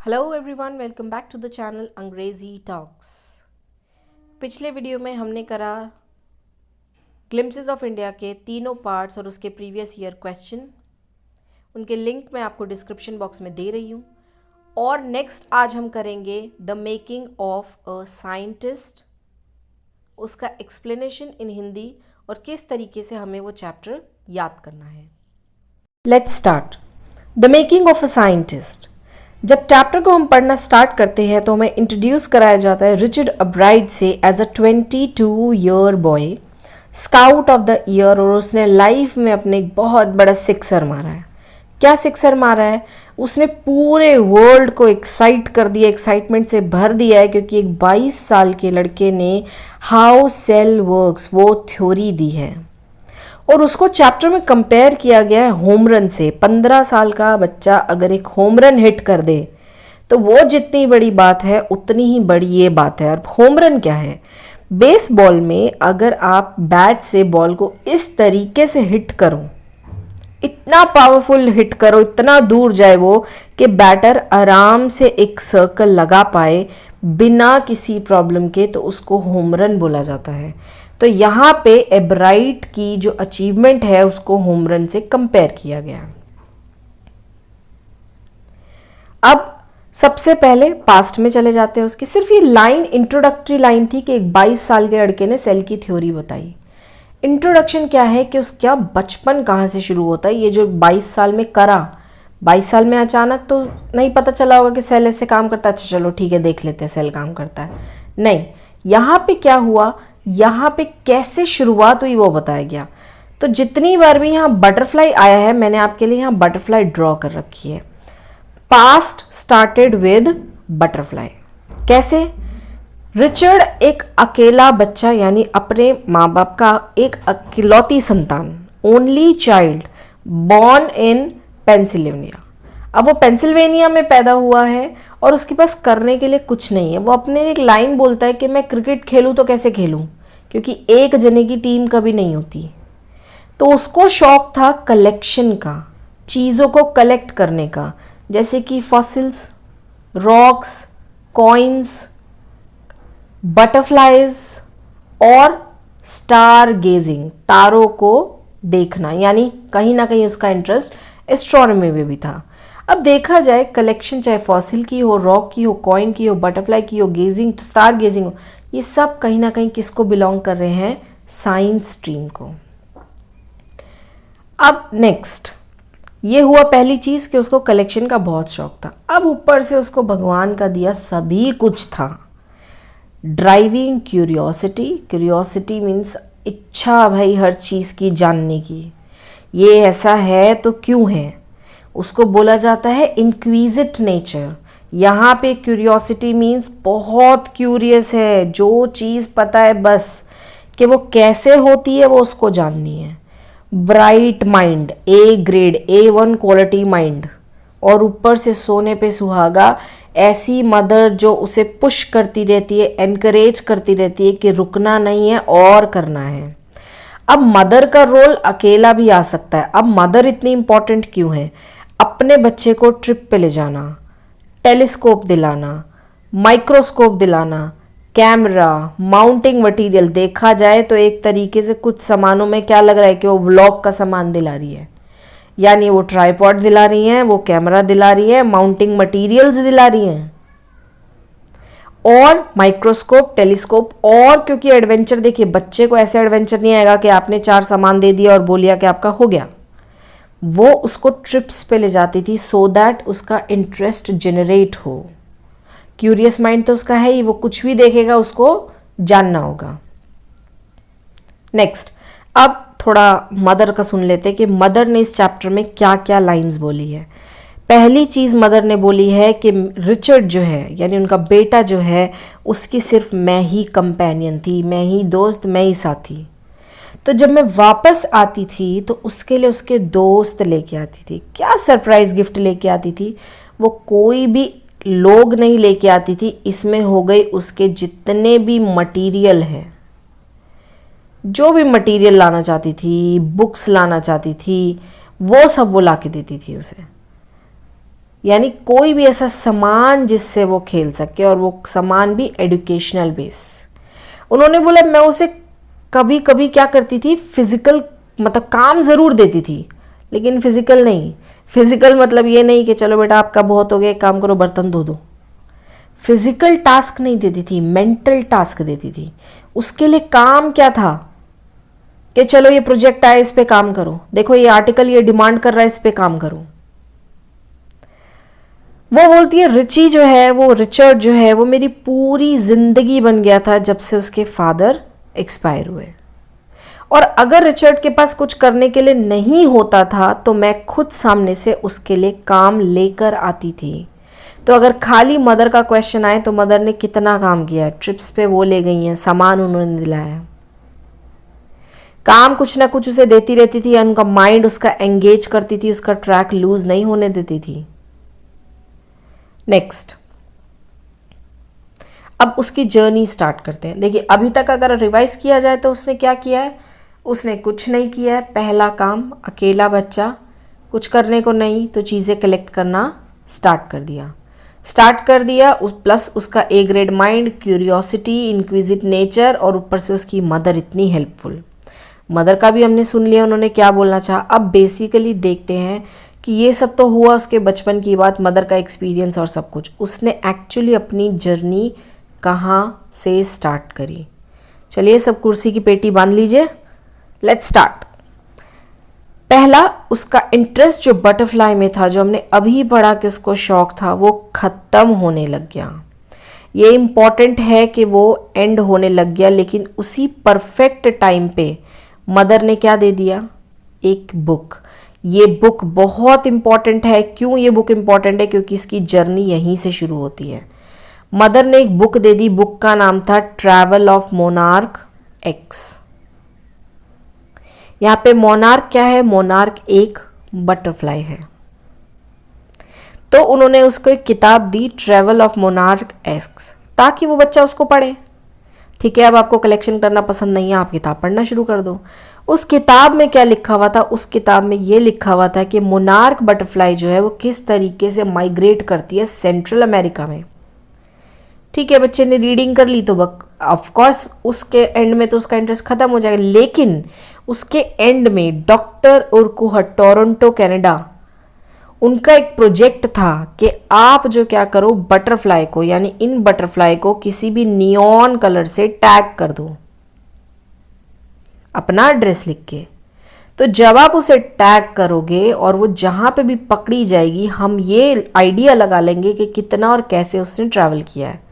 Hello everyone, welcome back to the channel Angrezi talks. पिछले video में हमने करा ग्लिम्पसेस ऑफ इंडिया के तीनों पार्ट्स और उसके प्रीवियस ईयर क्वेश्चन। उनके लिंक मैं आपको डिस्क्रिप्शन बॉक्स में दे रही हूँ। और नेक्स्ट आज हम करेंगे the making of a scientist, उसका एक्सप्लेनेशन इन हिंदी और किस तरीके से हमें वो चैप्टर याद करना है। Let's start. The making of a scientist. जब चैप्टर को हम पढ़ना स्टार्ट करते हैं तो हमें इंट्रोड्यूस कराया जाता है रिचर्ड अब्राइड से as a 22 year boy, scout of the year, और उसने लाइफ में अपने एक बहुत बड़ा सिक्सर मारा है। क्या सिक्सर मारा है? उसने पूरे वर्ल्ड को एक्साइट कर दिया, एक्साइटमेंट से भर दिया है, क्योंकि एक 22 साल के लड़के ने हाउ सेल वर्क्स वो थ्योरी दी है। और उसको चैप्टर में कंपेयर किया गया है होम रन से। 15 साल का बच्चा अगर एक होम रन हिट कर दे तो वो जितनी बड़ी बात है उतनी ही बड़ी ये बात है। और होम रन क्या है? बेसबॉल में अगर आप बैट से बॉल को इस तरीके से हिट करो, इतना पावरफुल हिट करो, इतना दूर जाए वो कि बैटर आराम से एक सर्कल लगा पाए बिना किसी प्रॉब्लम के, तो उसको होम रन बोला जाता है। तो यहाँ पे एब्राइट की जो अचीवमेंट है उसको होम रन से कंपेयर किया गया। अब सबसे पहले पास्ट में चले जाते हैं उसकी। सिर्फ ये लाइन इंट्रोडक्टरी लाइन थी कि एक 22 साल के लड़के ने सेल की थ्योरी बताई। इंट्रोडक्शन क्या है कि उसका बचपन कहाँ से शुरू होता है, ये जो 22 साल में करा। 22 साल में अचानक तो नहीं पता चला होगा कि सेल ऐसे काम करता है, अच्छा चलो ठीक है देख लेते हैं सेल काम करता है। नहीं, यहाँ पे क्या हुआ, यहाँ पे कैसे शुरुआत हुई वो बताया गया। तो जितनी बार भी यहाँ बटरफ्लाई आया है, मैंने आपके लिए यहाँ बटरफ्लाई ड्रॉ कर रखी है। Past started with butterfly. कैसे? रिचर्ड एक अकेला बच्चा, यानी अपने माँ बाप का एक अकेलौती संतान, only child, born in Pennsylvania. अब वो पेंसिल्वेनिया में पैदा हुआ है और उसके पास करने के लिए कुछ नहीं है। वो अपने एक लाइन बोलता है कि मैं क्रिकेट खेलूं तो कैसे खेलूं, क्योंकि एक जने की टीम कभी नहीं होती। तो उसको शौक था कलेक्शन का, चीज़ों को कलेक्ट करने का, जैसे कि फॉसिल्स, रॉक्स, कॉइन्स, बटरफ्लाइज और स्टार गेजिंग, तारों को देखना, यानी कहीं ना कहीं उसका इंटरेस्ट एस्ट्रोनॉमी में भी था। अब देखा जाए कलेक्शन चाहे फॉसिल की हो, रॉक की हो, कॉइन की हो, बटरफ्लाई की हो, गेजिंग, स्टार गेजिंग हो, ये सब कहीं ना कहीं किसको बिलोंग कर रहे हैं? साइंस स्ट्रीम को। अब नेक्स्ट ये हुआ पहली चीज़ कि उसको कलेक्शन का बहुत शौक था। अब ऊपर से उसको भगवान का दिया सभी कुछ था। ड्राइविंग क्यूरियोसिटी, क्यूरियोसिटी मीन्स इच्छा भाई हर चीज़ की जानने की, ये ऐसा है तो क्यों है, उसको बोला जाता है इंक्विजिट नेचर। यहाँ पे क्यूरियोसिटी मीन्स बहुत क्यूरियस है, जो चीज़ पता है बस कि वो कैसे होती है वो उसको जाननी है। Bright mind, A grade, A1 quality mind, और ऊपर से सोने पे सुहागा, ऐसी मदर जो उसे पुश करती रहती है, एनकरेज करती रहती है कि रुकना नहीं है और करना है। अब मदर का रोल अकेला भी आ सकता है। अब मदर इतनी इंपॉर्टेंट क्यों है? अपने बच्चे को ट्रिप पे ले जाना, टेलीस्कोप दिलाना, माइक्रोस्कोप दिलाना, कैमरा, माउंटिंग मटेरियल, देखा जाए तो एक तरीके से कुछ सामानों में क्या लग रहा है कि वो व्लॉग का सामान दिला रही है, यानी वो ट्राइपॉड दिला रही हैं, वो कैमरा दिला रही है, माउंटिंग मटेरियल्स दिला रही हैं, और माइक्रोस्कोप, टेलीस्कोप। और क्योंकि एडवेंचर, देखिए बच्चे को ऐसे एडवेंचर नहीं आएगा कि आपने 4 सामान दे दिया और बोलिया कि आपका हो गया। वो उसको ट्रिप्स पे ले जाती थी सो दैट उसका इंटरेस्ट जनरेट हो। क्यूरियस माइंड तो उसका है ही, वो कुछ भी देखेगा उसको जानना होगा। नेक्स्ट, अब थोड़ा मदर का सुन लेते हैं कि मदर ने इस चैप्टर में क्या क्या लाइंस बोली है। पहली चीज़ मदर ने बोली है कि रिचर्ड जो है, यानी उनका बेटा जो है, उसकी सिर्फ मैं ही कंपेनियन थी, मैं ही दोस्त, मैं ही साथी। तो जब मैं वापस आती थी तो उसके लिए उसके दोस्त लेके आती थी। क्या सरप्राइज गिफ्ट लेके आती थी? वो कोई भी लोग नहीं लेके आती थी, इसमें हो गई उसके जितने भी मटेरियल है, जो भी मटेरियल लाना चाहती थी, बुक्स लाना चाहती थी, वो सब वो ला के देती थी उसे। यानी कोई भी ऐसा सामान जिससे वो खेल सके, और वो सामान भी एजुकेशनल बेस। उन्होंने बोला मैं उसे कभी कभी क्या करती थी, फिजिकल मतलब काम ज़रूर देती थी, लेकिन फिजिकल नहीं। फिजिकल मतलब ये नहीं कि चलो बेटा आपका बहुत हो गया, एक काम करो बर्तन धो दो। फिजिकल टास्क नहीं देती थी, मेंटल टास्क देती थी। उसके लिए काम क्या था कि चलो ये प्रोजेक्ट आया, इस पे काम करो, देखो ये आर्टिकल ये डिमांड कर रहा है, इस पे काम करो। वो बोलती है रिची जो है, वो रिचर्ड जो है, वो मेरी पूरी जिंदगी बन गया था जब से उसके फादर एक्सपायर हुए। और अगर रिचर्ड के पास कुछ करने के लिए नहीं होता था तो मैं खुद सामने से उसके लिए काम लेकर आती थी। तो अगर खाली मदर का क्वेश्चन आए तो मदर ने कितना काम किया, ट्रिप्स पे वो ले गई हैं, सामान उन्होंने दिलाया, काम कुछ ना कुछ उसे देती रहती थी, उनका माइंड उसका एंगेज करती थी, उसका ट्रैक लूज नहीं होने देती थी। नेक्स्ट, अब उसकी जर्नी स्टार्ट करते हैं। देखिए अभी तक अगर रिवाइज किया जाए तो उसने क्या किया है, उसने कुछ नहीं किया है। पहला काम, अकेला बच्चा, कुछ करने को नहीं तो चीज़ें कलेक्ट करना स्टार्ट कर दिया उस प्लस उसका A grade mind, curiosity, inquisitive nature, और ऊपर से उसकी मदर इतनी हेल्पफुल। मदर का भी हमने सुन लिया उन्होंने क्या बोलना चाहा। अब बेसिकली देखते हैं कि ये सब तो हुआ उसके बचपन की बात, मदर का एक्सपीरियंस और सब कुछ। उसने एक्चुअली अपनी जर्नी कहाँ से स्टार्ट करी। चलिए सब कुर्सी की पेटी बांध लीजिए, लेट्स स्टार्ट। पहला, उसका इंटरेस्ट जो बटरफ्लाई में था, जो हमने अभी पढ़ा कि उसको शौक था, वो ख़त्म होने लग गया। ये इम्पॉर्टेंट है कि वो एंड होने लग गया, लेकिन उसी परफेक्ट टाइम पे मदर ने क्या दे दिया, एक बुक। ये बुक बहुत इम्पॉर्टेंट है। क्यों ये बुक इम्पॉर्टेंट है? क्योंकि इसकी जर्नी यहीं से शुरू होती है। मदर ने एक बुक दे दी, बुक का नाम था ट्रैवल ऑफ मोनार्क एक्स। यहाँ पे मोनार्क क्या है? मोनार्क एक बटरफ्लाई है। तो उन्होंने उसको एक किताब दी, ट्रैवल ऑफ मोनार्क एक्स, ताकि वो बच्चा उसको पढ़े। ठीक है, अब आपको कलेक्शन करना पसंद नहीं है, आप किताब पढ़ना शुरू कर दो। उस किताब में क्या लिखा हुआ था? उस किताब में ये लिखा हुआ था कि मोनार्क बटरफ्लाई जो है वो किस तरीके से माइग्रेट करती है सेंट्रल अमेरिका में। ठीक है, बच्चे ने रीडिंग कर ली तो ऑफ कोर्स उसके एंड में तो उसका इंटरेस्ट खत्म हो जाएगा, लेकिन उसके एंड में डॉक्टर उर्कुह, टोरंटो कनाडा, उनका एक प्रोजेक्ट था कि आप जो क्या करो, बटरफ्लाई को, यानी इन बटरफ्लाई को किसी भी नियॉन कलर से टैग कर दो अपना एड्रेस लिख के। तो जब आप उसे टैग करोगे और वो जहाँ पे भी पकड़ी जाएगी, हम ये आइडिया लगा लेंगे कि कितना और कैसे उसने ट्रैवल किया है।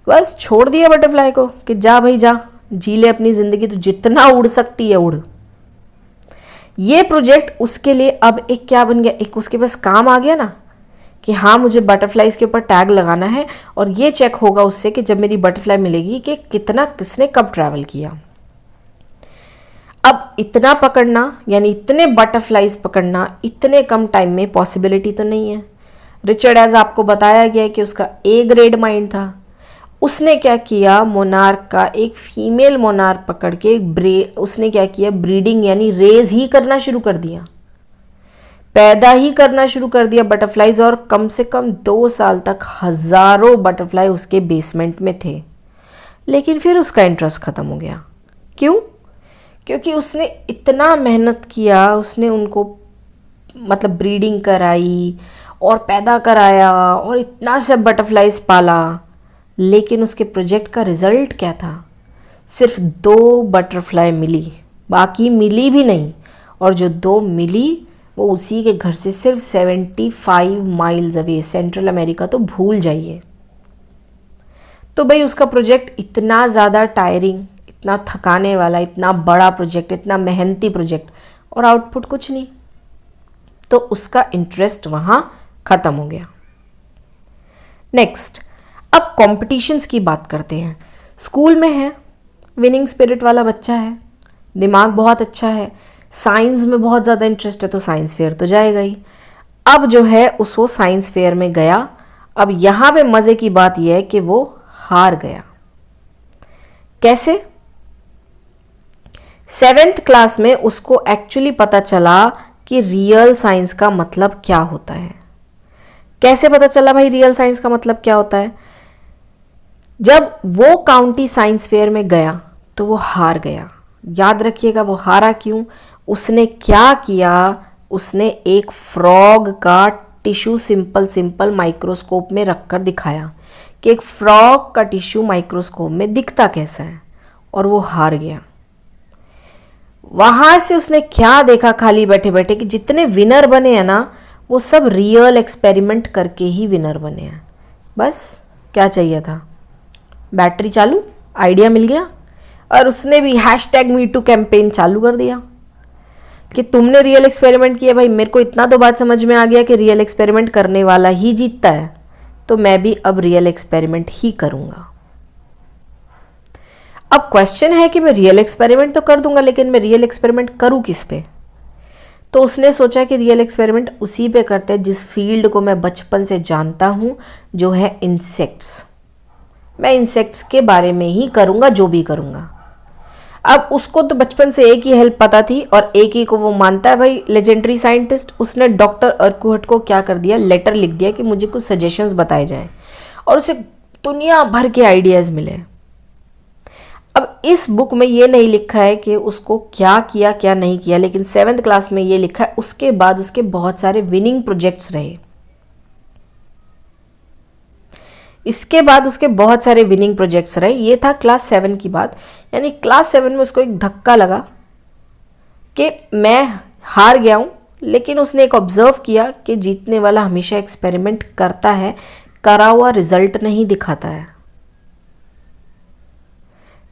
बस छोड़ दिया बटरफ्लाई को कि जा भाई जा, जी ले अपनी ज़िंदगी, तो जितना उड़ सकती है उड़। ये प्रोजेक्ट उसके लिए अब एक क्या बन गया, एक उसके पास काम आ गया ना कि हाँ मुझे बटरफ्लाईज के ऊपर टैग लगाना है, और ये चेक होगा उससे कि जब मेरी बटरफ्लाई मिलेगी कि कितना किसने कब ट्रैवल किया। अब इतना पकड़ना, यानी इतने बटरफ्लाईज पकड़ना इतने कम टाइम में पॉसिबिलिटी तो नहीं है। रिचर्ड, एज आपको बताया गया है कि उसका ए ग्रेड माइंड था। उसने क्या किया, मोनार्क का एक फीमेल मोनार्क पकड़ के उसने क्या किया, ब्रीडिंग यानी रेज ही करना शुरू कर दिया, पैदा ही करना शुरू कर दिया बटरफ्लाईज। और कम से कम 2 साल तक हजारों बटरफ्लाई उसके बेसमेंट में थे। लेकिन फिर उसका इंटरेस्ट खत्म हो गया। क्यों? क्योंकि उसने इतना मेहनत किया, उसने उनको मतलब ब्रीडिंग कराई और पैदा कराया और इतना सब बटरफ्लाईज पाला, लेकिन उसके प्रोजेक्ट का रिजल्ट क्या था? सिर्फ 2 बटरफ्लाई मिली, बाकी मिली भी नहीं। और जो 2 मिली वो उसी के घर से सिर्फ 75 माइल्स अवे, सेंट्रल अमेरिका तो भूल जाइए। तो भाई उसका प्रोजेक्ट इतना ज़्यादा टायरिंग, इतना थकाने वाला, इतना बड़ा प्रोजेक्ट, इतना मेहनती प्रोजेक्ट, और आउटपुट कुछ नहीं। तो उसका इंटरेस्ट वहाँ ख़त्म हो गया। नेक्स्ट, अब कॉम्पिटिशन्स की बात करते हैं। स्कूल में है, विनिंग स्पिरिट वाला बच्चा है, दिमाग बहुत अच्छा है, साइंस में बहुत ज़्यादा इंटरेस्ट है, तो साइंस फेयर तो जाएगा ही। अब जो है वो साइंस फेयर में गया। अब यहाँ पे मज़े की बात यह है कि वो हार गया। कैसे? 7th क्लास में उसको एक्चुअली पता चला कि रियल साइंस का मतलब क्या होता है। कैसे पता चला भाई रियल साइंस का मतलब क्या होता है? जब वो काउंटी साइंस फेयर में गया तो वो हार गया। याद रखिएगा वो हारा क्यों? उसने क्या किया? उसने एक फ्रॉग का टिश्यू सिंपल माइक्रोस्कोप में रखकर दिखाया कि एक फ्रॉग का टिश्यू माइक्रोस्कोप में दिखता कैसा है, और वो हार गया। वहां से उसने क्या देखा खाली बैठे बैठे कि जितने विनर बने हैं ना, वो सब रियल एक्सपेरिमेंट करके ही विनर बने हैं। बस क्या चाहिए था? बैटरी चालू, आइडिया मिल गया, और उसने भी #MeToo कैंपेन चालू कर दिया कि तुमने रियल एक्सपेरिमेंट किया। भाई मेरे को इतना तो बात समझ में आ गया कि रियल एक्सपेरिमेंट करने वाला ही जीतता है, तो मैं भी अब रियल एक्सपेरिमेंट ही करूंगा। अब क्वेश्चन है कि मैं रियल एक्सपेरिमेंट तो कर दूंगा, लेकिन मैं रियल एक्सपेरिमेंट करूं किस पे? तो उसने सोचा कि रियल एक्सपेरिमेंट उसी पे करते हैं जिस फील्ड को मैं बचपन से जानता हूं, जो है इंसेक्ट्स। मैं इंसेक्ट्स के बारे में ही करूंगा जो भी करूंगा। अब उसको तो बचपन से एक ही हेल्प पता थी और एक ही को वो मानता है भाई लेजेंडरी साइंटिस्ट। उसने डॉक्टर अर्कुहट को क्या कर दिया, लेटर लिख दिया कि मुझे कुछ सजेशंस बताए जाएं, और उसे दुनिया भर के आइडियाज़ मिले। अब इस बुक में ये नहीं लिखा है कि उसको क्या किया क्या नहीं किया, लेकिन 7th क्लास में ये लिखा है उसके बाद उसके बहुत सारे विनिंग प्रोजेक्ट्स रहे। इसके बाद उसके बहुत सारे विनिंग प्रोजेक्ट्स रहे। ये था क्लास 7 की बात, यानी क्लास 7 में उसको एक धक्का लगा कि मैं हार गया हूँ, लेकिन उसने एक ऑब्जर्व किया कि जीतने वाला हमेशा एक्सपेरिमेंट करता है, करा हुआ रिजल्ट नहीं दिखाता है।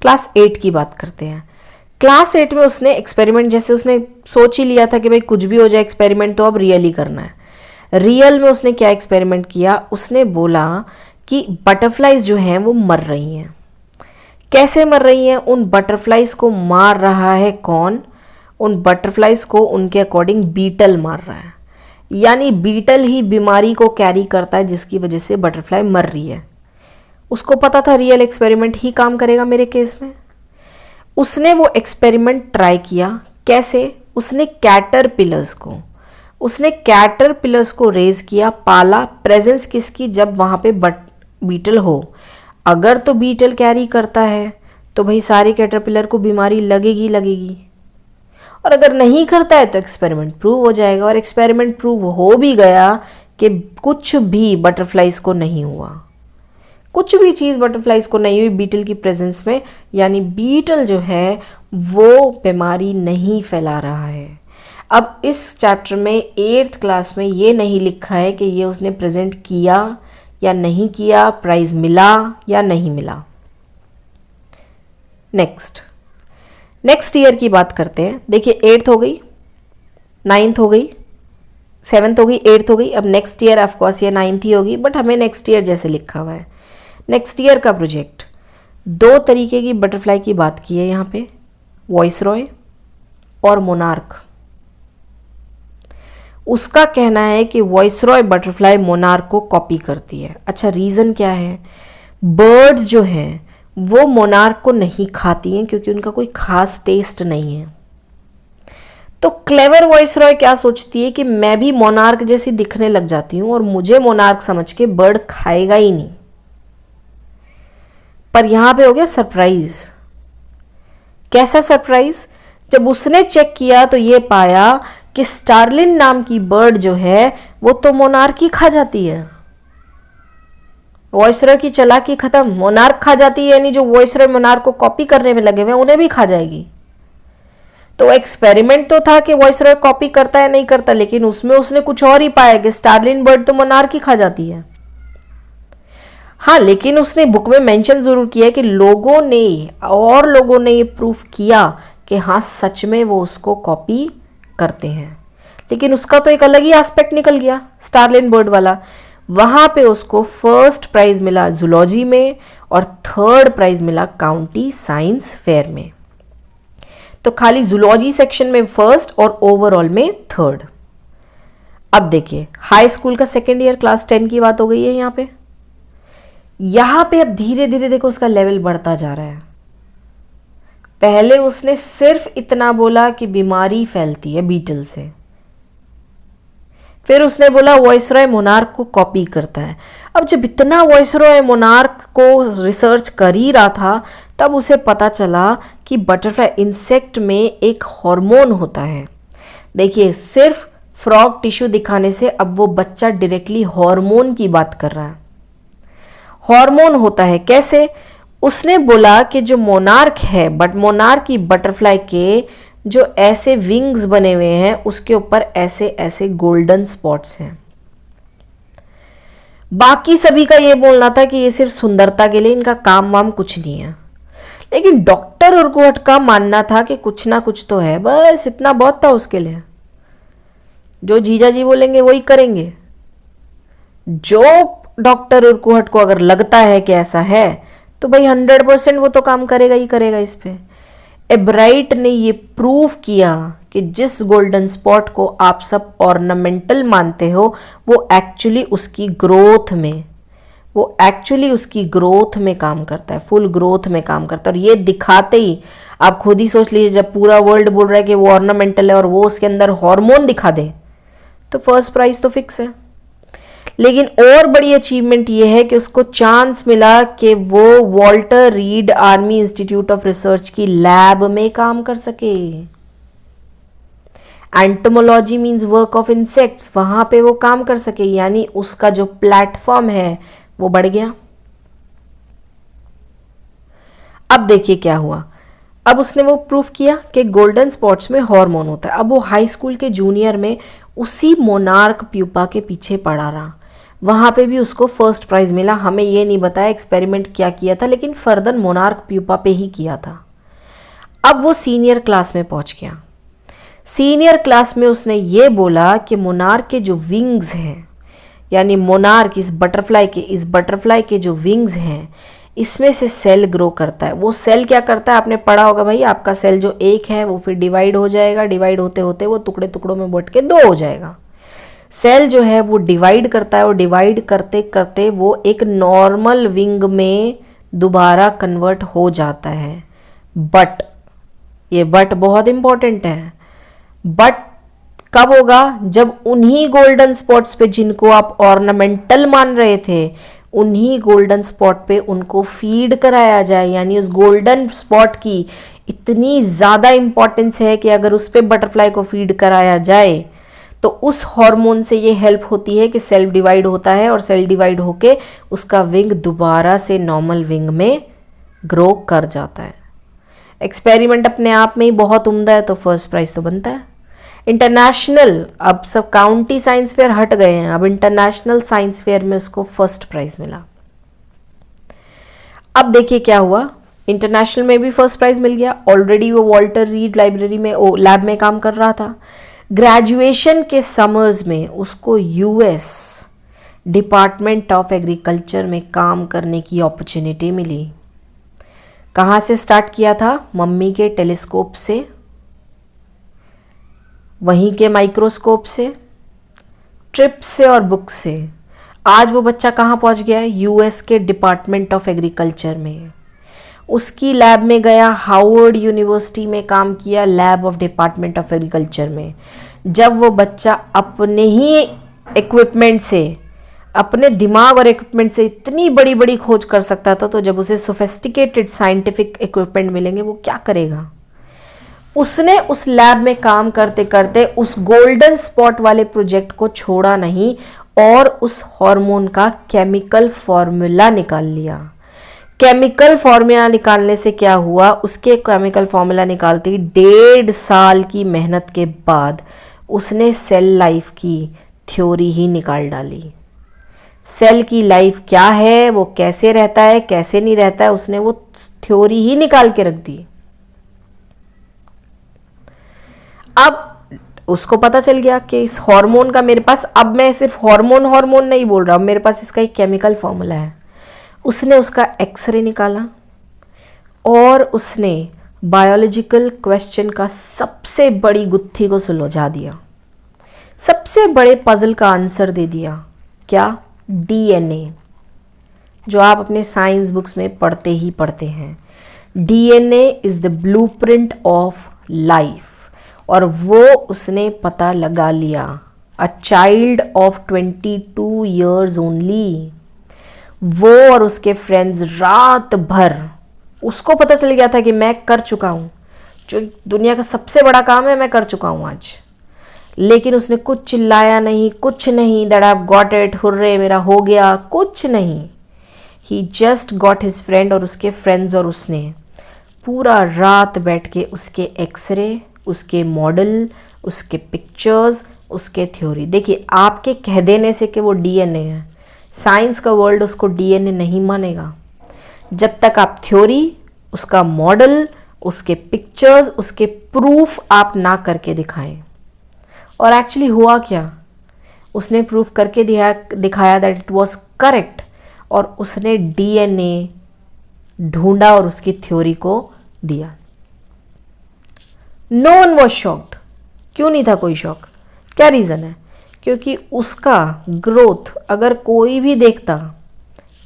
क्लास 8 की बात करते हैं। क्लास 8 में उसने एक्सपेरिमेंट, जैसे उसने सोच ही लिया था कि भाई कुछ भी हो जाए एक्सपेरिमेंट तो अब रियल ही करना है। रियल में उसने क्या एक्सपेरिमेंट किया? उसने बोला कि बटरफ्लाइज जो हैं वो मर रही हैं। कैसे मर रही हैं? उन बटरफ्लाइज को मार रहा है कौन? उन बटरफ्लाइज को उनके अकॉर्डिंग बीटल मार रहा है, यानी बीटल ही बीमारी को कैरी करता है जिसकी वजह से बटरफ्लाई मर रही है। उसको पता था रियल एक्सपेरिमेंट ही काम करेगा मेरे केस में। उसने वो एक्सपेरिमेंट ट्राई किया। कैसे? उसने कैटरपिलर्स को रेज किया, पाला। प्रेजेंस किसकी? जब वहाँ पे बीटल हो। अगर तो बीटल कैरी करता है तो भाई सारे कैटरपिलर को बीमारी लगेगी, और अगर नहीं करता है तो एक्सपेरिमेंट प्रूव हो जाएगा। और एक्सपेरिमेंट प्रूव हो भी गया कि कुछ भी बटरफ्लाइज को नहीं हुआ, कुछ भी चीज़ बटरफ्लाइज को नहीं हुई बीटल की प्रेजेंस में, यानी बीटल जो है वो बीमारी नहीं फैला रहा है। अब इस चैप्टर में 8th क्लास में ये नहीं लिखा है कि ये उसने प्रेजेंट किया या नहीं किया, प्राइज मिला या नहीं मिला। नेक्स्ट ईयर की बात करते हैं। देखिए 8th हो गई, 9th हो गई, 7th हो गई, 8th हो गई। अब नेक्स्ट ईयर ऑफकोर्स ये 9th ही होगी, बट हमें नेक्स्ट ईयर जैसे लिखा हुआ है। नेक्स्ट ईयर का प्रोजेक्ट 2 तरीके की बटरफ्लाई की बात की है यहाँ पे, वॉइसरॉय और मोनार्क। उसका कहना है कि वॉइसरॉय बटरफ्लाई मोनार्क को कॉपी करती है। अच्छा, रीज़न क्या है? बर्ड्स जो हैं वो मोनार्क को नहीं खाती हैं क्योंकि उनका कोई खास टेस्ट नहीं है। तो क्लेवर वॉइसरॉय क्या सोचती है कि मैं भी मोनार्क जैसी दिखने लग जाती हूँ और मुझे मोनार्क समझ के बर्ड खाएगा ही नहीं। पर यहां पे हो गया सरप्राइज। कैसा सरप्राइज? जब उसने चेक किया तो ये पाया कि स्टारलिन नाम की बर्ड जो है वो तो मोनार्क ही खा जाती है। वॉइसरॉय की चालाकी खत्म, मोनार्क खा जाती है, यानी जो वॉइसरॉय मोनार्क को कॉपी करने में लगे हुए हैं उन्हें भी खा जाएगी। तो एक्सपेरिमेंट तो था कि वॉइसरॉय कॉपी करता है नहीं करता, लेकिन उसमें उसने कुछ और ही पाया कि स्टारलिन बर्ड तो मोनार्क ही खा जाती है। हाँ, लेकिन उसने बुक में मेंशन जरूर किया कि लोगों ने ये प्रूफ किया कि हाँ सच में वो उसको कॉपी करते हैं। लेकिन उसका तो एक अलग ही एस्पेक्ट निकल गया स्टारलिन बर्ड वाला। वहां पे उसको फर्स्ट प्राइज मिला जूलॉजी में और 3rd प्राइज मिला काउंटी साइंस फेयर में। तो खाली जूलॉजी सेक्शन में 1st और ओवरऑल में 3rd। अब देखिए हाई स्कूल का 2nd ईयर क्लास 10 की बात हो गई है यहाँ पे। यहाँ पे अब धीरे धीरे देखो उसका लेवल बढ़ता जा रहा है। पहले उसने सिर्फ इतना बोला कि बीमारी फैलती है बीटल से, फिर उसने बोला वॉइसरॉय मोनार्क को कॉपी करता है। अब जब इतना वॉइसरॉय मोनार्क को रिसर्च कर ही रहा था, तब उसे पता चला कि बटरफ्लाई इंसेक्ट में एक हार्मोन होता है। देखिए, सिर्फ फ्रॉग टिश्यू दिखाने से अब वो बच्चा डायरेक्टली हार्मोन की बात कर रहा है। हार्मोन होता है कैसे? उसने बोला कि जो मोनार्क है, मोनार्क की बटरफ्लाई के जो ऐसे विंग्स बने हुए हैं, उसके ऊपर ऐसे ऐसे गोल्डन स्पॉट्स हैं। बाकी सभी का ये बोलना था कि ये सिर्फ सुंदरता के लिए, इनका काम वाम कुछ नहीं है। लेकिन डॉक्टर उर्गोट का मानना था कि कुछ ना कुछ तो है, बस इतना बहुत था उसके लिए। जो जीजा जी बोलेंगे वही करेंगे। जो डॉक्टर उर्गोट को अगर लगता है कि ऐसा है, तो भाई 100% वो तो काम करेगा ही करेगा इस पे। एब्राइट ने ये प्रूव किया कि जिस गोल्डन स्पॉट को आप सब ऑर्नामेंटल मानते हो, वो एक्चुअली उसकी ग्रोथ में काम करता है, फुल ग्रोथ में काम करता है। और ये दिखाते ही आप खुद ही सोच लीजिए, जब पूरा वर्ल्ड बोल रहा है कि वो ऑर्नामेंटल है और वो उसके अंदर हार्मोन दिखा दे, तो फर्स्ट प्राइज तो फिक्स है। लेकिन और बड़ी अचीवमेंट ये है कि उसको चांस मिला कि वो Walter read army institute of research की लैब में काम कर सके। Entomology means work of insects, वहां पे वो काम कर सके, यानी उसका जो प्लेटफॉर्म है वो बढ़ गया। अब देखिए क्या हुआ। अब उसने वो प्रूफ किया कि गोल्डन स्पॉट्स में हार्मोन होता है। अब वो हाई स्कूल के जूनियर में उसी मोनार्क प्यूपा के पीछे पड़ा रहा, वहाँ पे भी उसको फर्स्ट प्राइज़ मिला। हमें ये नहीं बताया एक्सपेरिमेंट क्या किया था, लेकिन फर्दर मोनार्क प्यूपा पे ही किया था। अब वो सीनियर क्लास में पहुँच गया। सीनियर क्लास में उसने ये बोला कि मोनार्क के जो विंग्स हैं, यानी मोनार्क इस बटरफ्लाई के जो विंग्स हैं, इसमें से सेल ग्रो करता है। वो सेल क्या करता है, आपने पढ़ा होगा भाई, आपका सेल जो एक है वो फिर डिवाइड हो जाएगा, डिवाइड होते होते वो टुकड़े टुकड़ों में बट के 2 हो जाएगा। सेल जो है वो डिवाइड करता है और डिवाइड करते करते वो एक नॉर्मल विंग में दोबारा कन्वर्ट हो जाता है। बट ये बट बहुत इंपॉर्टेंट है। बट कब होगा? जब उन्हीं गोल्डन स्पॉट्स पे जिनको आप ऑर्नामेंटल मान रहे थे, उन्हीं गोल्डन स्पॉट पे उनको फीड कराया जाए। यानी उस गोल्डन स्पॉट की इतनी ज़्यादा इंपॉर्टेंस है कि अगर उस पे बटरफ्लाई को फीड कराया जाए तो उस हार्मोन से ये हेल्प होती है कि सेल डिवाइड होता है और सेल डिवाइड होके उसका विंग दोबारा से नॉर्मल विंग में ग्रो कर जाता है। एक्सपेरिमेंट अपने आप में ही बहुत उम्दा है, तो फर्स्ट प्राइज तो बनता है। इंटरनेशनल, अब सब काउंटी साइंस फेयर हट गए हैं, अब इंटरनेशनल साइंस फेयर में उसको फर्स्ट प्राइज मिला। अब देखिए क्या हुआ, इंटरनेशनल में भी फर्स्ट प्राइज मिल गया। ऑलरेडी वो वॉल्टर रीड लाइब्रेरी में लैब में काम कर रहा था। ग्रेजुएशन के समर्स में उसको यूएस डिपार्टमेंट ऑफ एग्रीकल्चर में काम करने की अपॉर्चुनिटी मिली। कहाँ से स्टार्ट किया था? मम्मी के टेलीस्कोप से, वहीं के माइक्रोस्कोप से, ट्रिप्स से और बुक्स से। आज वो बच्चा कहाँ पहुँच गया है? यूएस के डिपार्टमेंट ऑफ एग्रीकल्चर में। उसकी लैब में गया, हार्वर्ड यूनिवर्सिटी में काम किया, lab of department of agriculture में। जब वो बच्चा अपने ही इक्विपमेंट से, अपने दिमाग और इक्विपमेंट से इतनी बड़ी बड़ी खोज कर सकता था, तो जब उसे सोफिस्टिकेटेड साइंटिफिक इक्विपमेंट मिलेंगे वो क्या करेगा? उसने उस लैब में काम करते करते उस गोल्डन स्पॉट वाले प्रोजेक्ट को छोड़ा नहीं और उस हार्मोन का केमिकल फॉर्मूला निकाल लिया। केमिकल फॉर्मूला निकालने से क्या हुआ? उसके केमिकल फॉर्मूला निकालते ही 1.5 साल की मेहनत के बाद उसने सेल लाइफ की थ्योरी ही निकाल डाली। सेल की लाइफ क्या है, वो कैसे रहता है, कैसे नहीं रहता है, उसने वो थ्योरी ही निकाल के रख दी। अब उसको पता चल गया कि इस हार्मोन का मेरे पास, अब मैं सिर्फ हार्मोन नहीं बोल रहा हूँ, मेरे पास इसका एक केमिकल फॉर्मूला है। उसने उसका एक्सरे निकाला और उसने बायोलॉजिकल क्वेश्चन का सबसे बड़ी गुत्थी को सुलझा दिया, सबसे बड़े पजल का आंसर दे दिया। क्या? डीएनए, जो आप अपने साइंस बुक्स में पढ़ते ही पढ़ते हैं। DNA is the blueprint of life. और वो उसने पता लगा लिया a child of 22 years only. वो और उसके फ्रेंड्स रात भर, उसको पता चल गया था कि मैं कर चुका हूँ, जो दुनिया का सबसे बड़ा काम है मैं कर चुका हूँ आज, लेकिन उसने कुछ चिल्लाया नहीं, कुछ नहीं, that I have got it, hurray मेरा हो गया, कुछ नहीं। ही जस्ट गॉट हिज फ्रेंड और उसके फ्रेंड्स, और उसने पूरा रात बैठ के उसके एक्सरे, उसके मॉडल, उसके पिक्चर्स, उसके थ्योरी। देखिए, आपके कह देने से कि वो डीएनए है, साइंस का वर्ल्ड उसको डीएनए नहीं मानेगा जब तक आप थ्योरी, उसका मॉडल, उसके पिक्चर्स, उसके प्रूफ आप ना करके दिखाएं। और एक्चुअली हुआ क्या, उसने प्रूफ करके दिखाया दैट इट वाज करेक्ट, और उसने डीएनए ढूंढा और उसकी थ्योरी को दिया। No one was shocked. क्यों नहीं था कोई शॉक? क्या रीज़न है? क्योंकि उसका ग्रोथ अगर कोई भी देखता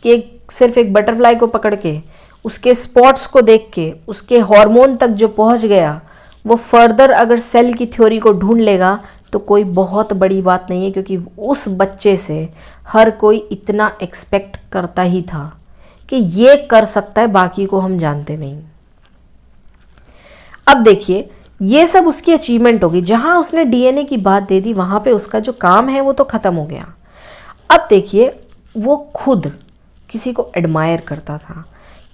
कि सिर्फ एक बटरफ्लाई को पकड़ के, उसके स्पॉट्स को देख के, उसके हार्मोन तक जो पहुंच गया, वो फर्दर अगर सेल की थ्योरी को ढूंढ लेगा तो कोई बहुत बड़ी बात नहीं है, क्योंकि उस बच्चे से हर कोई इतना एक्सपेक्ट करता ही था कि ये कर सकता है, बाकी को हम जानते नहीं। अब देखिए, ये सब उसकी अचीवमेंट होगी। जहां उसने डीएनए की बात दे दी, वहां पे उसका जो काम है वो तो खत्म हो गया। अब देखिए, वो खुद किसी को एडमायर करता था।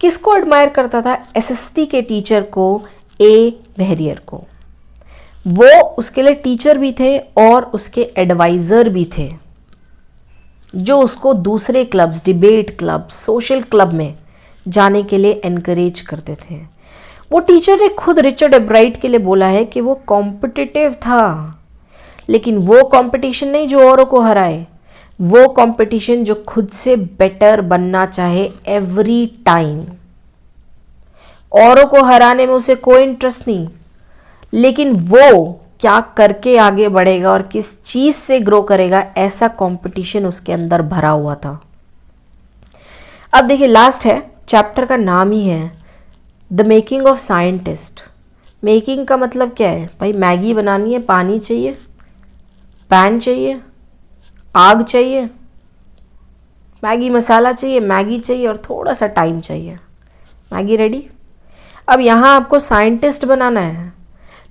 किसको एडमायर करता था? एसएसटी के टीचर को, ए बेहरियर को। वो उसके लिए टीचर भी थे और उसके एडवाइज़र भी थे, जो उसको दूसरे clubs, debate club, social club में जाने के लिए एनकरेज करते थे। वो टीचर ने खुद रिचर्ड एब्राइट के लिए बोला है कि वो कॉम्पिटिटिव था, लेकिन वो कंपटीशन नहीं जो औरों को हराए, वो कंपटीशन जो खुद से बेटर बनना चाहे एवरी टाइम। औरों को हराने में उसे कोई इंटरेस्ट नहीं, लेकिन वो क्या करके आगे बढ़ेगा और किस चीज से ग्रो करेगा, ऐसा कंपटीशन उसके अंदर भरा हुआ था। अब देखिए, लास्ट है, चैप्टर का नाम ही है the making of scientist. Making का मतलब क्या है भाई? मैगी बनानी है, पानी चाहिए, पैन चाहिए, आग चाहिए, मैगी मसाला चाहिए, मैगी चाहिए और थोड़ा सा टाइम चाहिए, मैगी रेडी। अब यहाँ आपको साइंटिस्ट बनाना है,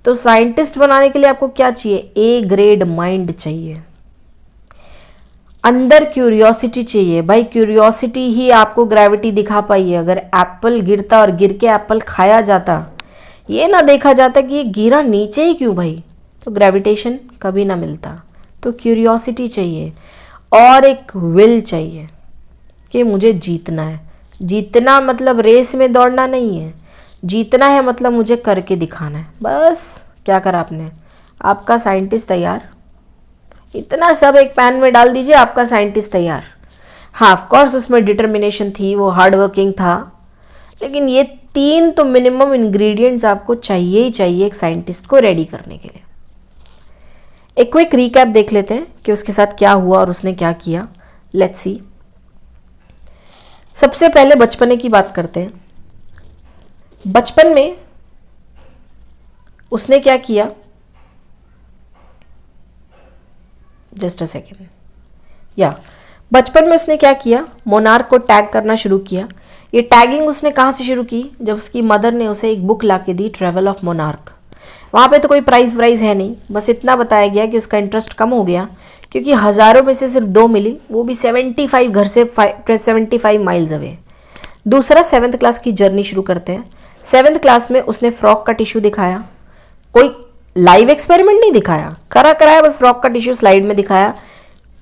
तो साइंटिस्ट बनाने के लिए आपको क्या चाहिए? ए ग्रेड माइंड चाहिए, अंदर क्यूरियोसिटी चाहिए। भाई, क्यूरियोसिटी ही आपको ग्रेविटी दिखा पाई है। अगर एप्पल गिरता और गिर के एप्पल खाया जाता, ये ना देखा जाता कि ये गिरा नीचे ही क्यों भाई, तो ग्रेविटेशन कभी ना मिलता। तो क्यूरियोसिटी चाहिए और एक विल चाहिए कि मुझे जीतना है। जीतना मतलब रेस में दौड़ना नहीं है, जीतना है मतलब मुझे करके दिखाना है। बस क्या करा आपने, आपका साइंटिस्ट तैयार। इतना सब एक पैन में डाल दीजिए, आपका साइंटिस्ट तैयार। हाँ, ऑफ कोर्स उसमें डिटर्मिनेशन थी, वो हार्ड वर्किंग था, लेकिन ये 3 तो मिनिमम इंग्रेडिएंट्स आपको चाहिए ही चाहिए एक साइंटिस्ट को रेडी करने के लिए। एक क्विक रीकैप देख लेते हैं कि उसके साथ क्या हुआ और उसने क्या किया। Let's see. सबसे पहले बचपने की बात करते हैं। बचपन में उसने क्या किया, जस्ट अ सेकेंड, बचपन में उसने क्या किया, मोनार्क को टैग करना शुरू किया। ये टैगिंग उसने कहाँ से शुरू की? जब उसकी मदर ने उसे एक बुक ला के दी, ट्रेवल ऑफ मोनार्क। वहाँ पे तो कोई प्राइज़ वाइज है नहीं, बस इतना बताया गया कि उसका इंटरेस्ट कम हो गया क्योंकि हज़ारों में से सिर्फ 2 मिली, वो भी 75 घर से 75 माइल्स अवे। दूसरा, 7th क्लास की जर्नी शुरू करते हैं। 7th क्लास में उसने फ्रॉक का टिश्यू दिखाया। कोई लाइव एक्सपेरिमेंट नहीं दिखाया, कराया बस फ्रॉक का टिश्यू स्लाइड में दिखाया।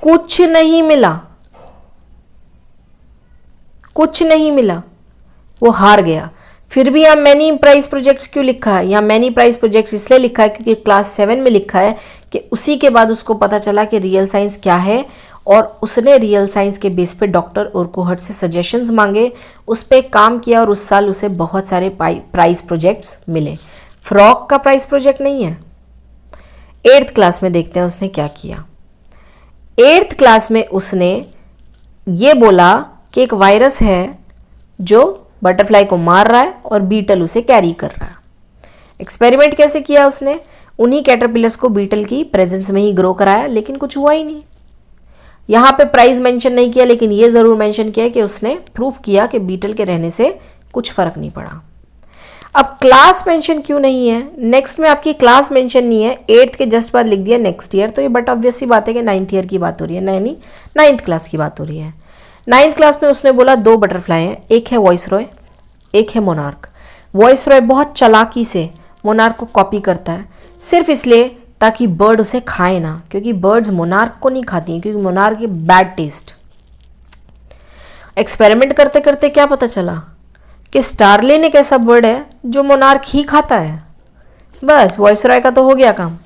कुछ नहीं मिला, कुछ नहीं मिला, वो हार गया। फिर भी यहाँ मैनी प्राइज प्रोजेक्ट्स क्यों लिखा है? यहाँ मैनी प्राइज प्रोजेक्ट्स इसलिए लिखा है क्योंकि क्लास 7 में लिखा है कि उसी के बाद उसको पता चला कि रियल साइंस क्या है, और उसने रियल साइंस के बेस पे डॉक्टर उर्कुहट से सजेशंस मांगे, उस पर काम किया और उस साल उसे बहुत सारे प्राइज प्रोजेक्ट्स मिले। फ्रॉक का प्राइज प्रोजेक्ट नहीं है। 8th क्लास में देखते हैं उसने क्या किया। 8th क्लास में उसने ये बोला कि एक वायरस है जो बटरफ्लाई को मार रहा है और बीटल उसे कैरी कर रहा है। एक्सपेरिमेंट कैसे किया उसने? उन्हीं कैटरपिलर्स को बीटल की प्रेजेंस में ही ग्रो कराया, लेकिन कुछ हुआ ही नहीं। यहाँ पे प्राइस मेंशन नहीं किया, लेकिन ये ज़रूर मेंशन किया कि उसने प्रूफ किया कि बीटल के रहने से कुछ फ़र्क नहीं पड़ा। अब क्लास मेंशन क्यों नहीं है? नेक्स्ट में आपकी क्लास मेंशन नहीं है, 8th के जस्ट बाद लिख दिया नेक्स्ट ईयर, तो ये बट ऑब्वियस सी बात है कि 9th ईयर की बात हो रही है, नहीं 9th क्लास की बात हो रही है। 9th क्लास में उसने बोला 2 बटरफ्लाई हैं, एक है वॉइसरॉय, एक है मोनार्क। वॉइसरॉय बहुत चालाकी से मोनार्क को कॉपी करता है, सिर्फ इसलिए ताकि बर्ड उसे खाए ना, क्योंकि बर्ड्स मोनार्क को नहीं खाती हैं, क्योंकि मोनार्क की बैड टेस्ट। एक्सपेरिमेंट करते करते क्या पता चला कि स्टारलिन एक ऐसा बर्ड है जो मोनार्क ही खाता है। बस वॉइसरॉय का तो हो गया काम,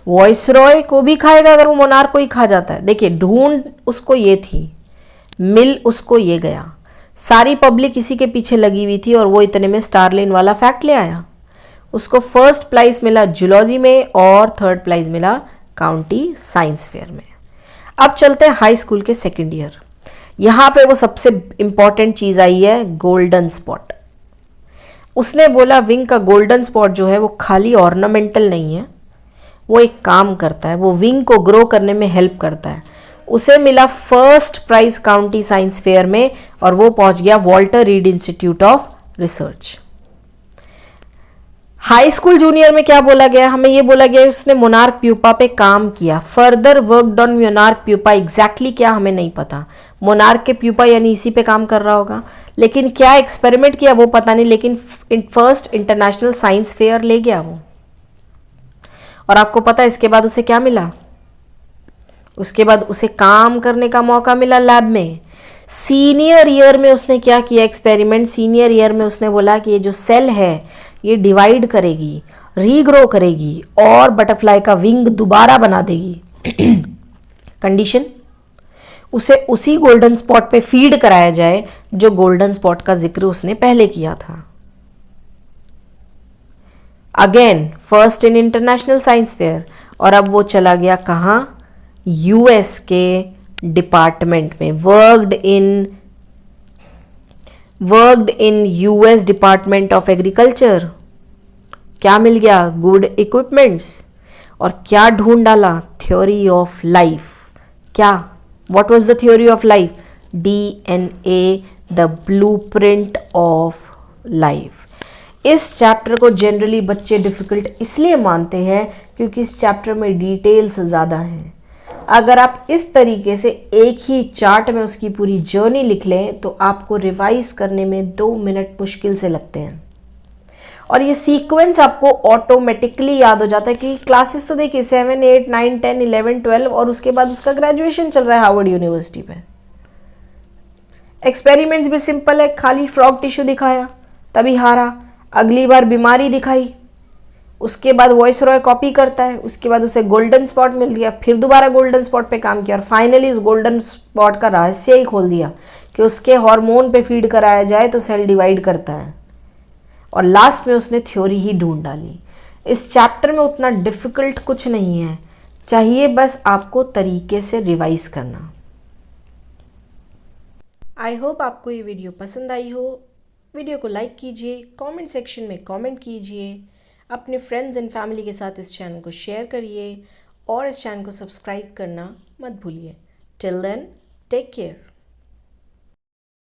वॉइसरॉय को भी खाएगा अगर वो मोनार्क को ही खा जाता है। देखिए, ढूंढ उसको ये थी, मिल उसको ये गया, सारी पब्लिक इसी के पीछे लगी हुई थी और वो इतने में स्टारलिन वाला फैक्ट ले आया। उसको फर्स्ट प्राइज मिला जूलॉजी में और थर्ड प्राइज मिला काउंटी साइंस फेयर में। अब चलते हैं हाई स्कूल के सेकेंड ईयर। यहाँ पे वो सबसे इंपॉर्टेंट चीज़ आई है, गोल्डन स्पॉट। उसने बोला विंग का गोल्डन स्पॉट जो है वो खाली ऑर्नामेंटल नहीं है, वो एक काम करता है, वो विंग को ग्रो करने में हेल्प करता है। उसे मिला first prize county science fair में और वो पहुंच गया Walter Reed Institute of Research. High school junior में क्या बोला गया? हमें ये बोला गया उसने मोनार्क प्यूपा पे काम किया, further worked on monarch pupa. Exactly क्या हमें नहीं पता, मोनार्क के प्यूपा यानी इसी पे काम कर रहा होगा, लेकिन क्या एक्सपेरिमेंट किया वो पता नहीं, लेकिन फर्स्ट इंटरनेशनल साइंस फेयर ले गया वो। और आपको पता है इसके बाद उसे क्या मिला? उसके बाद उसे काम करने का मौका मिला लैब में। सीनियर ईयर में उसने क्या किया एक्सपेरिमेंट? सीनियर ईयर में उसने बोला कि ये जो सेल है ये डिवाइड करेगी, रीग्रो करेगी और बटरफ्लाई का विंग दोबारा बना देगी। कंडीशन, उसे उसी गोल्डन स्पॉट पे फीड कराया जाए जो गोल्डन स्पॉट का जिक्र उसने पहले किया था। Again first in international science fair. और अब वो चला गया कहाँ? यूएस के डिपार्टमेंट में, worked in US department of agriculture. क्या मिल गया? Good equipments. और क्या ढूंढ डाला? Theory of life. क्या? What was the theory of life? DNA, the blueprint of life. इस चैप्टर को जनरली बच्चे डिफिकल्ट इसलिए मानते हैं क्योंकि इस चैप्टर में डिटेल्स ज़्यादा हैं। अगर आप इस तरीके से एक ही चार्ट में उसकी पूरी जर्नी लिख लें तो आपको रिवाइज करने में 2 मिनट मुश्किल से लगते हैं, और ये सीक्वेंस आपको ऑटोमेटिकली याद हो जाता है कि क्लासेस तो देखिए 7, 8, 9, 10, 11, 12 और उसके बाद उसका ग्रेजुएशन चल रहा है हार्वर्ड यूनिवर्सिटी पे। एक्सपेरिमेंट्स भी सिंपल है, खाली फ्रॉग टिश्यू दिखाया तभी हारा, अगली बार बीमारी दिखाई, उसके बाद वॉइसरॉय कॉपी करता है, उसके बाद उसे गोल्डन स्पॉट मिल गया, फिर दोबारा गोल्डन स्पॉट पे काम किया और फाइनली उस गोल्डन स्पॉट का रहस्य ही खोल दिया कि उसके हार्मोन पे फीड कराया जाए तो सेल डिवाइड करता है, और लास्ट में उसने थ्योरी ही ढूंढ डाली। इस चैप्टर में उतना डिफिकल्ट कुछ नहीं है, चाहिए बस आपको तरीके से रिवाइज करना। आई होप आपको ये वीडियो पसंद आई हो। वीडियो को लाइक कीजिए, कमेंट सेक्शन में कमेंट कीजिए, अपने फ्रेंड्स एंड फैमिली के साथ इस चैनल को शेयर करिए और इस चैनल को सब्सक्राइब करना मत भूलिए। Till then, take care.